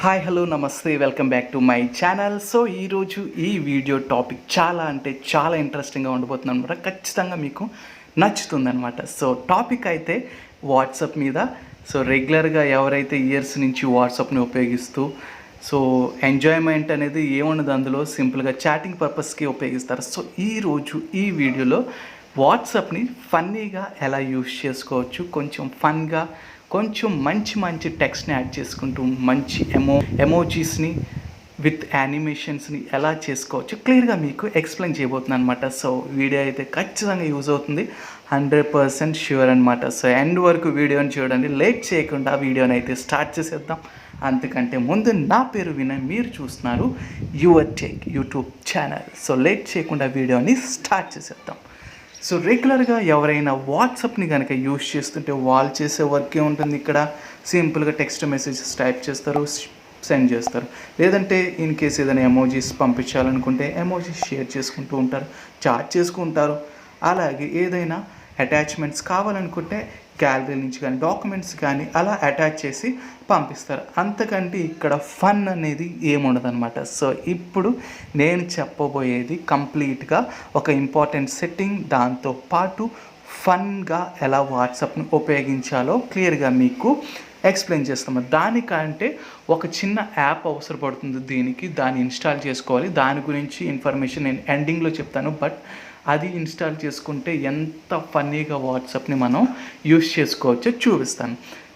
Hi hello నమస్తే welcome back to my channel. So ఈరోజు ఈ వీడియో టాపిక్ చాలా అంటే చాలా ఇంట్రెస్టింగ్గా ఉండబోతుంది అనమాట. ఖచ్చితంగా మీకు నచ్చుతుందనమాట. సో టాపిక్ అయితే వాట్సాప్ మీద. సో రెగ్యులర్గా ఎవరైతే ఇయర్స్ నుంచి వాట్సాప్ని ఉపయోగిస్తూ సో ఎంజాయ్మెంట్ అనేది ఏముండదు, అందులో సింపుల్గా చాటింగ్ పర్పస్కి ఉపయోగిస్తారు. సో ఈరోజు ఈ వీడియోలో వాట్సాప్ని ఫన్నీగా ఎలా యూస్ చేసుకోవచ్చు, కొంచెం ఫన్గా, కొంచెం మంచి మంచి టెక్స్ట్ని యాడ్ చేసుకుంటూ మంచి ఎమోజీస్ని విత్ యానిమేషన్స్ని ఎలా చేసుకోవచ్చు క్లియర్గా మీకు ఎక్స్ప్లెయిన్ చేయబోతున్నాను అనమాట. సో వీడియో అయితే ఖచ్చితంగా యూజ్ అవుతుంది, 100% ష్యూర్ అనమాట. సో ఎండ్ వరకు వీడియోని చూడండి, లేట్ చేయకుండా వీడియోని అయితే స్టార్ట్ చేసేద్దాం. అంతకంటే ముందు నా పేరు వినయ్, మీరు చూస్తున్నారు your tech YouTube channel. So late చేయకుండా వీడియోని స్టార్ట్ చేసేద్దాం. సో రెగ్యులర్గా ఎవరైనా వాట్సాప్ని కనుక యూజ్ చేస్తుంటే వాళ్ళు చేసే వర్కే ఉంటుంది. ఇక్కడ సింపుల్గా టెక్స్ట్ మెసేజెస్ టైప్ చేస్తారు, సెండ్ చేస్తారు. లేదంటే ఇన్ కేస్ ఏదైనా ఎమోజీస్ పంపించాలనుకుంటే ఎమోజీస్ షేర్ చేసుకుంటూ ఉంటారు, చాట్ చేసుకుంటారు. అలాగే ఏదైనా అటాచ్మెంట్స్ కావాలనుకుంటే గ్యాలరీ నుంచి కానీ డాక్యుమెంట్స్ కానీ అలా అటాచ్ చేసి పంపిస్తారు. అంతకంటే ఇక్కడ ఫన్ అనేది ఏముండదన్నమాట. సో ఇప్పుడు నేను చెప్పబోయేది కంప్లీట్గా ఒక ఇంపార్టెంట్ సెట్టింగ్, దాంతోపాటు ఫన్గా ఎలా వాట్సాప్ని ఉపయోగించాలో క్లియర్గా మీకు ఎక్స్ప్లెయిన్ చేస్తాము. దానికంటే ఒక చిన్న యాప్ అవసరపడుతుంది దీనికి, దాన్ని ఇన్స్టాల్ చేసుకోవాలి. దాని గురించి ఇన్ఫర్మేషన్ నేను ఎండింగ్లో చెప్తాను. బట్ అది ఇన్స్టాల్ చేసుకుంటే ఎంత ఫన్నీగా వాట్సాప్ని మనం యూస్ చేసుకోవచ్చో చూపిస్తాను.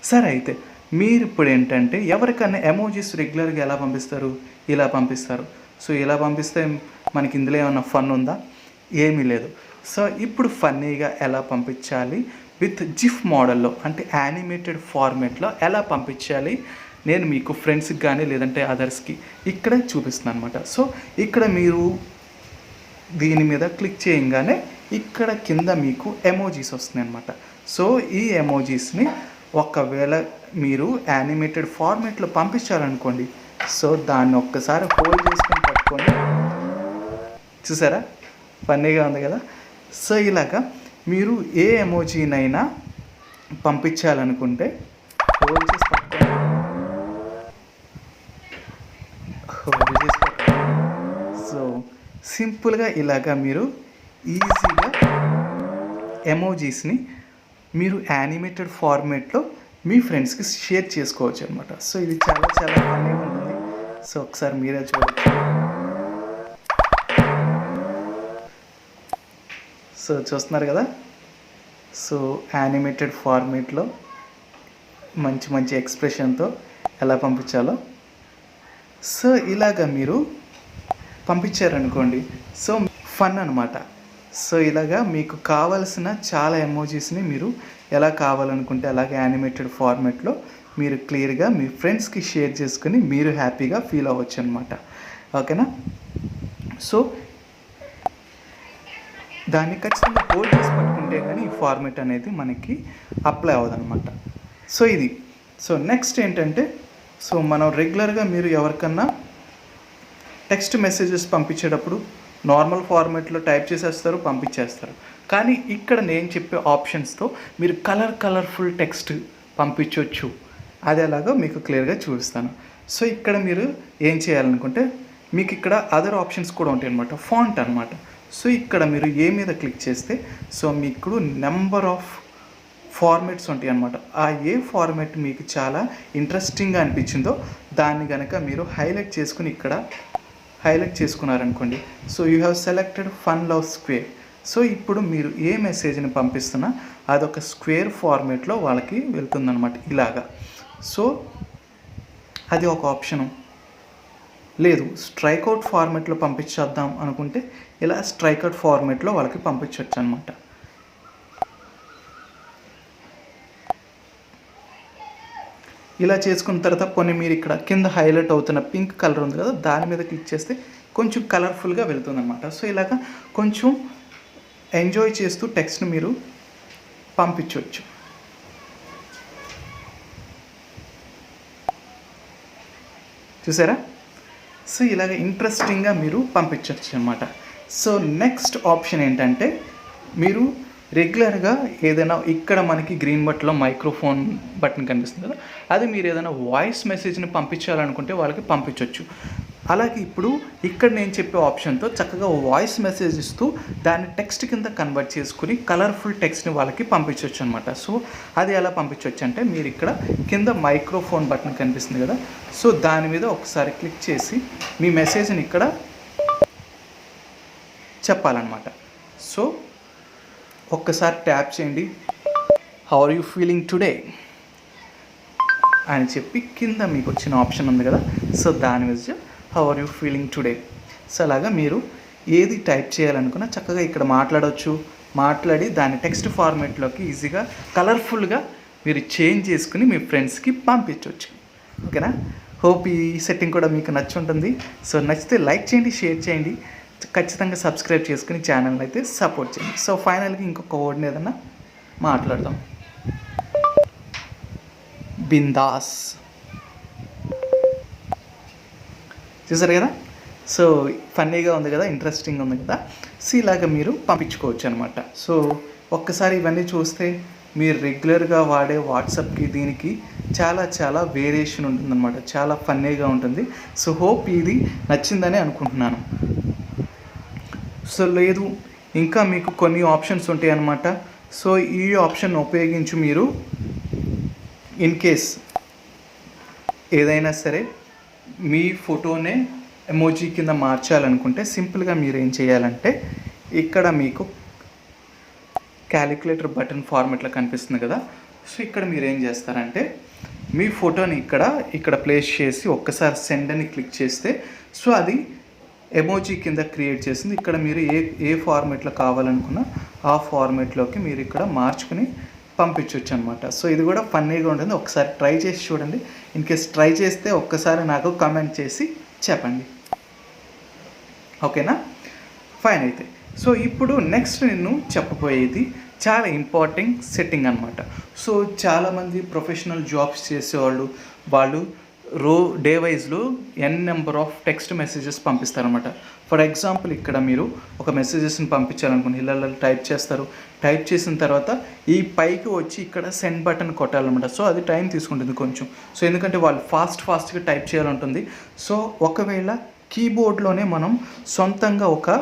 సరే, అయితే మీరు ఇప్పుడు ఏంటంటే ఎవరికైనా ఎమోజీస్ రెగ్యులర్గా ఎలా పంపిస్తారు, ఇలా పంపిస్తారు. సో ఇలా పంపిస్తే మనకి ఇందులో ఏమైనా ఫన్ ఉందా? ఏమీ లేదు. సో ఇప్పుడు ఫన్నీగా ఎలా పంపించాలి విత్ జిఫ్ మోడల్లో, అంటే యానిమేటెడ్ ఫార్మేట్లో ఎలా పంపించాలి నేను మీకు ఫ్రెండ్స్కి కానీ లేదంటే అదర్స్కి ఇక్కడ చూపిస్తున్నాను అనమాట. సో ఇక్కడ మీరు దీని మీద క్లిక్ చేయగానే ఇక్కడ కింద మీకు ఎమోజీస్ వస్తున్నాయి అనమాట. సో ఈ ఎమోజీస్ని ఒకవేళ మీరు యానిమేటెడ్ ఫార్మేట్లో పంపించాలనుకోండి, సో దాన్ని ఒక్కసారి హోల్డ్ చేసుకొని పట్టుకోండి. చూసారా, ఫన్నీగా ఉంది కదా. సో ఇలాగా మీరు ఏ ఎమోజీనైనా పంపించాలనుకుంటే హోల్డ్ చేసి పట్టుకోండి, హోల్డ్ చేసి పట్టుకోండి. సో సింపుల్గా ఇలాగా మీరు ఈజీగా ఎమోజీస్ని మీరు యానిమేటెడ్ ఫార్మేట్లో మీ ఫ్రెండ్స్కి షేర్ చేసుకోవచ్చు అనమాట. సో ఇది చాలా చాలా ఫన్నీగా ఉంటుంది. సో ఒకసారి మీరే చూడవచ్చు. సో చూస్తున్నారు కదా. సో యానిమేటెడ్ ఫార్మేట్లో మంచి మంచి ఎక్స్ప్రెషన్తో ఎలా పంపించాలో. సో ఇలాగా మీరు పంపించారనుకోండి, సో ఫన్ అనమాట. సో ఇలాగా మీకు కావాల్సిన చాలా ఎమోజీస్ని మీరు ఎలా కావాలనుకుంటే అలాగే యానిమేటెడ్ ఫార్మేట్లో మీరు క్లియర్గా మీ ఫ్రెండ్స్కి షేర్ చేసుకుని మీరు హ్యాపీగా ఫీల్ అవ్వచ్చు అనమాట. ఓకేనా. సో దాన్ని ఖచ్చితంగా హోల్డ్ చేసి పట్టుకుంటే కానీ ఈ ఫార్మేట్ అనేది మనకి అప్లై అవ్వదన్నమాట. సో ఇది. సో నెక్స్ట్ ఏంటంటే, సో మనం రెగ్యులర్గా మీరు ఎవరికన్నా టెక్స్ట్ మెసేజెస్ పంపించేటప్పుడు నార్మల్ ఫార్మేట్లో టైప్ చేసేస్తారు, పంపించేస్తారు. కానీ ఇక్కడ నేను చెప్పే ఆప్షన్స్తో మీరు కలర్ఫుల్ టెక్స్ట్ పంపించవచ్చు. అది ఎలాగో మీకు క్లియర్గా చూపిస్తాను. సో ఇక్కడ మీరు ఏం చేయాలనుకుంటే మీకు ఇక్కడ అదర్ ఆప్షన్స్ కూడా ఉంటాయి అన్నమాట, ఫాంట్ అనమాట. సో ఇక్కడ మీరు ఏ మీద క్లిక్ చేస్తే సో మీకు నెంబర్ ఆఫ్ ఫార్మేట్స్ ఉంటాయి అన్నమాట. ఆ ఏ ఫార్మేట్ మీకు చాలా ఇంట్రెస్టింగ్గా అనిపించిందో దాన్ని కనుక మీరు హైలైట్ చేసుకుని ఇక్కడ హైలైట్ చేసుకున్నారనుకోండి, so you have selected fun love square. So ఇప్పుడు మీరు ఏ మెసేజ్ని పంపిస్తున్నా అదొక స్క్వేర్ ఫార్మేట్లో వాళ్ళకి వెళ్తుందన్నమాట ఇలాగా. సో అది ఒక ఆప్షను. లేదు, స్ట్రైక్అవుట్ ఫార్మేట్లో పంపించేద్దాం అనుకుంటే ఇలా స్ట్రైక్అవుట్ ఫార్మేట్లో వాళ్ళకి పంపించవచ్చు అనమాట. ఇలా చేసుకున్న తర్వాత కొన్ని మీరు ఇక్కడ కింద హైలైట్ అవుతున్న పింక్ కలర్ ఉంది కదా, దాని మీద క్లిక్ చేస్తే కొంచెం కలర్ఫుల్గా వెళ్తుంది అనమాట. సో ఇలాగా కొంచెం ఎంజాయ్ చేస్తూ టెక్స్ట్ని మీరు పంపించవచ్చు. చూసారా. సో ఇలాగ ఇంట్రెస్టింగ్గా మీరు పంపించవచ్చు అనమాట. సో నెక్స్ట్ ఆప్షన్ ఏంటంటే, మీరు రెగ్యులర్గా ఏదైనా ఇక్కడ మనకి గ్రీన్ బటన్లో మైక్రోఫోన్ బటన్ కనిపిస్తుంది కదా, అది మీరు ఏదైనా వాయిస్ మెసేజ్ని పంపించాలనుకుంటే వాళ్ళకి పంపించవచ్చు. అలాగే ఇప్పుడు ఇక్కడ నేను చెప్పే ఆప్షన్తో చక్కగా వాయిస్ మెసేజ్ ఇస్తూ దాన్ని టెక్స్ట్ కింద కన్వర్ట్ చేసుకుని కలర్ఫుల్ టెక్స్ట్ని వాళ్ళకి పంపించవచ్చు అనమాట. సో అది ఎలా పంపించవచ్చు అంటే మీరు ఇక్కడ కింద మైక్రోఫోన్ బటన్ కనిపిస్తుంది కదా, సో దాని మీద ఒకసారి క్లిక్ చేసి మీ మెసేజ్ని ఇక్కడ చెప్పాలన్నమాట. సో ఒక్కసారి ట్యాప్ చేయండి, how are you feeling today అని చెప్పి కింద మీకు వచ్చిన ఆప్షన్ ఉంది కదా, సో దాని మీద how are you feeling today. So అలాగా మీరు ఏది టైప్ చేయాలనుకున్నా చక్కగా ఇక్కడ మాట్లాడి దాన్ని టెక్స్ట్ ఫార్మేట్లోకి ఈజీగా కలర్ఫుల్గా మీరు చేంజ్ చేసుకుని మీ ఫ్రెండ్స్కి పంపించవచ్చు. ఓకేనా? హోప్ ఈ సెట్టింగ్ కూడా మీకు నచ్చి ఉంటుంది. సో నచ్చితే లైక్ చేయండి, షేర్ చేయండి, ఖచ్చితంగా సబ్స్క్రైబ్ చేసుకుని ఛానల్ని అయితే సపోర్ట్ చేయండి. సో ఫైనల్గా ఇంకొక వర్డ్ని ఏదన్నా మాట్లాడదాం. బిందాస్. చూసారు కదా? సో ఫన్నీగా ఉంది కదా, ఇంట్రెస్టింగ్ ఉంది కదా. సో ఇలాగ మీరు పంపించుకోవచ్చు అనమాట. సో ఒక్కసారి ఇవన్నీ చూస్తే మీరు రెగ్యులర్గా వాడే వాట్సాప్కి దీనికి చాలా వేరియేషన్ ఉంటుందన్నమాట. చాలా ఫన్నీగా ఉంటుంది. సో హోప్ ఇది నచ్చిందని అనుకుంటున్నాను. సో లేదు ఇంకా మీకు కొన్ని ఆప్షన్స్ ఉంటాయి అన్నమాట. సో ఈ ఆప్షన్ ఉపయోగించి మీరు ఇన్ కేస్ ఏదైనా సరే మీ ఫోటోనే ఎమోజీ కింద మార్చాలనుకుంటే సింపుల్గా మీరు ఏం చేయాలంటే ఇక్కడ మీకు క్యాలిక్యులేటర్ బటన్ ఫార్మెట్లో కనిపిస్తుంది కదా, సో ఇక్కడ మీరు ఏం చేస్తారంటే మీ ఫోటోని ఇక్కడ ప్లేస్ చేసి ఒక్కసారి సెండ్ అని క్లిక్ చేస్తే సో అది ఎమోజీ కింద క్రియేట్ చేసింది. ఇక్కడ మీరు ఏ ఫార్మెట్లో కావాలనుకున్నా ఆ ఫార్మెట్లోకి మీరు ఇక్కడ మార్చుకుని పంపించవచ్చు అనమాట. సో ఇది కూడా ఫన్నీగా ఉంటుంది. ఒకసారి ట్రై చేసి చూడండి. ఇన్ కేస్ ట్రై చేస్తే ఒక్కసారి నాకు కామెంట్ చేసి చెప్పండి. ఓకేనా? ఫైన్ అయితే. సో ఇప్పుడు నెక్స్ట్ నేను చెప్పబోయేది చాలా ఇంపార్టెంట్ సెట్టింగ్ అనమాట. సో చాలామంది ప్రొఫెషనల్ జాబ్స్ చేసేవాళ్ళు వాళ్ళు డే వైజ్లో నెంబర్ ఆఫ్ టెక్స్ట్ మెసేజెస్ పంపిస్తారనమాట. ఫర్ ఎగ్జాంపుల్ ఇక్కడ మీరు ఒక మెసేజెస్ని పంపించాలనుకుని ఇళ్ళల్లో టైప్ చేసిన తర్వాత ఈ పైకి వచ్చి ఇక్కడ సెండ్ బటన్ కొట్టాలన్నమాట. సో అది టైం తీసుకుంటుంది కొంచెం. సో ఎందుకంటే వాళ్ళు ఫాస్ట్గా టైప్ చేయాలంటుంది. సో ఒకవేళ కీబోర్డ్లోనే మనం సొంతంగా ఒక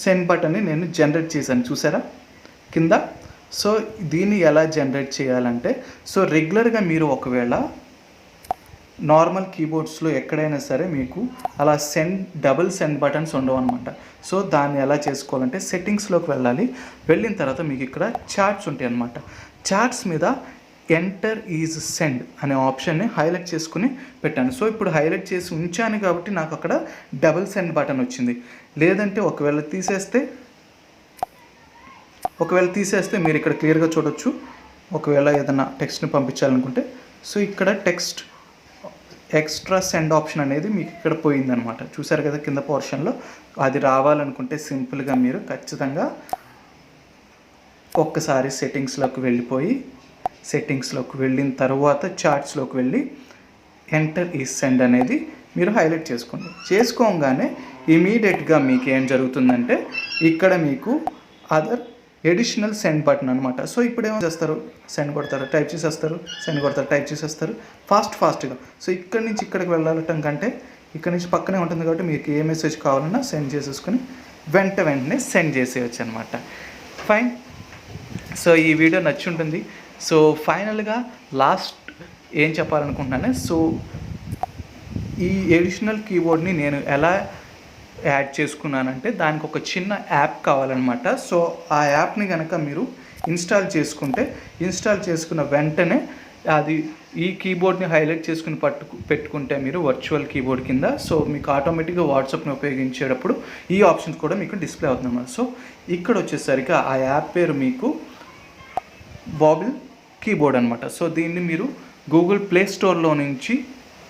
సెండ్ బటన్ని నేను జనరేట్ చేశాను, చూసారా కింద. సో దీన్ని ఎలా జనరేట్ చేయాలంటే సో రెగ్యులర్గా మీరు ఒకవేళ నార్మల్ కీబోర్డ్స్లో ఎక్కడైనా సరే మీకు అలా డబుల్ సెండ్ బటన్స్ ఉండవు అనమాట. సో దాన్ని ఎలా చేసుకోవాలంటే సెట్టింగ్స్లోకి వెళ్ళిన తర్వాత మీకు ఇక్కడ చార్ట్స్ ఉంటాయి అన్నమాట. చార్ట్స్ మీద ఎంటర్ ఈజ్ సెండ్ అనే ఆప్షన్ని హైలైట్ చేసుకుని పెట్టాను. సో ఇప్పుడు హైలైట్ చేసి ఉంచాను కాబట్టి నాకు అక్కడ డబుల్ సెండ్ బటన్ వచ్చింది. లేదంటే ఒకవేళ తీసేస్తే మీరు ఇక్కడ క్లియర్గా చూడొచ్చు. ఒకవేళ ఏదైనా టెక్స్ట్ని పంపించాలనుకుంటే సో ఇక్కడ టెక్స్ట్ ఎక్స్ట్రా సెండ్ ఆప్షన్ అనేది మీకు ఇక్కడ పోయిందనమాట. చూసారు కదా కింద పోర్షన్లో. అది రావాలనుకుంటే సింపుల్గా మీరు ఖచ్చితంగా ఒక్కసారి సెట్టింగ్స్లోకి వెళ్ళిన తర్వాత చార్ట్స్లోకి వెళ్ళి ఎంటర్ ఈ సెండ్ అనేది మీరు హైలైట్ చేసుకోగానే ఇమీడియట్గా మీకు ఏం జరుగుతుందంటే ఇక్కడ మీకు అదర్ ఎడిషనల్ సెండ్ బటన్ అనమాట. సో ఇప్పుడు ఏమో చేస్తారు, సెండ్ కొడతారు, టైప్ చేసేస్తారు, సెండ్ కొడతారు, టైప్ చేసేస్తారు ఫాస్ట్గా. సో ఇక్కడి నుంచి ఇక్కడికి వెళ్ళటం కంటే ఇక్కడ నుంచి పక్కనే ఉంటుంది కాబట్టి మీకు ఏ మెసేజ్ కావాలన్నా సెండ్ చేసేసుకొని వెంటనే సెండ్ చేసేయచ్చు అనమాట. ఫైన్. సో ఈ వీడియో నచ్చి ఉంటుంది. సో ఫైనల్గా లాస్ట్ ఏం చెప్పాలనుకుంటున్నానే, సో ఈ ఎడిషనల్ కీబోర్డ్ని నేను ఎలా యాడ్ చేసుకున్నానంటే దానికి ఒక చిన్న యాప్ కావాలన్నమాట. సో ఆ యాప్ని కనుక మీరు ఇన్స్టాల్ చేసుకున్న వెంటనే అది ఈ కీబోర్డ్ని హైలైట్ చేసుకుని పెట్టుకుంటే మీరు వర్చువల్ కీబోర్డ్ కింద సో మీకు ఆటోమేటిక్గా వాట్సాప్ని ఉపయోగించేటప్పుడు ఈ ఆప్షన్స్ కూడా మీకు డిస్ప్లే అవుతుందన్నమాట. సో ఇక్కడ వచ్చేసరికి ఆ యాప్ పేరు మీకు బాబిల్ కీబోర్డ్ అనమాట. సో దీన్ని మీరు గూగుల్ ప్లే స్టోర్లో నుంచి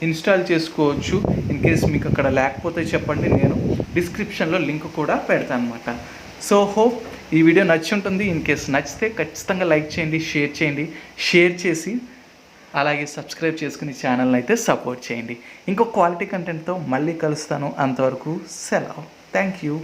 ఇన్స్టాల్ చేసుకోవచ్చు. ఇన్ కేస్ మీకు అక్కడ లేకపోతే చెప్పండి, నేను డిస్క్రిప్షన్లో లింక్ కూడా పెడతాను అనమాట. సో హోప్ ఈ వీడియో నచ్చి ఉంటుంది. ఇన్ కేస్ నచ్చితే ఖచ్చితంగా లైక్ చేయండి, షేర్ చేసి అలాగే సబ్స్క్రైబ్ చేసుకుని ఛానల్ని అయితే సపోర్ట్ చేయండి. ఇంకో క్వాలిటీ కంటెంట్తో మళ్ళీ కలుస్తాను. అంతవరకు సెలవు. Thank you.